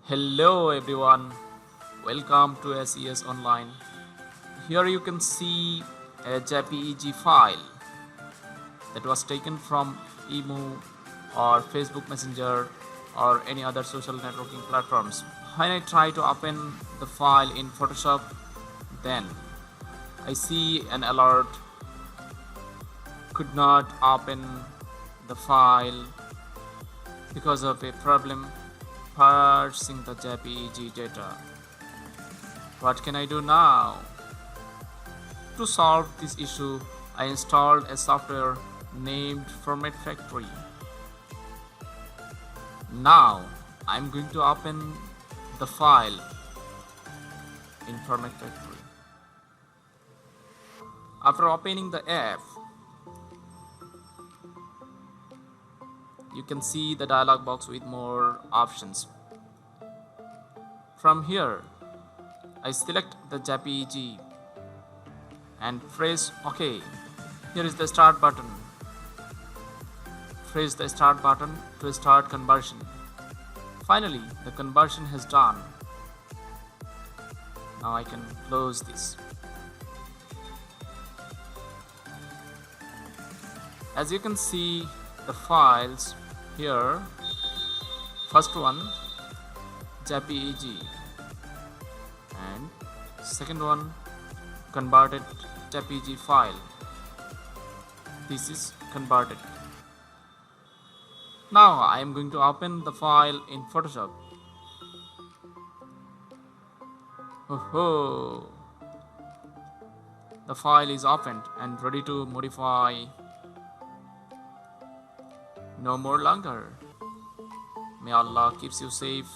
Hello everyone, welcome to SES Online. Here you can see a JPEG file that was taken from Emu or Facebook Messenger or any other social networking platforms. When I try to open the file in Photoshop, then I see an alert, could not open the file because of a problem parsing the JPEG data. What can I do now? To solve this issue, I installed a software named Format Factory. Now I'm going to open the file in Format Factory. After opening the app, you can see the dialog box with more options. From here, I select the JPEG and press OK. Here is the start button. Press the start button to start conversion. Finally, the conversion has done. Now I can close this. As you can see, the files here, first one JPEG and second one converted JPG file. This is converted. Now I am going to open the file in Photoshop. Oh, the file is opened and ready to modify. No more longer. May Allah keeps you safe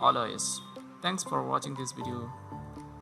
always. Thanks for watching this video.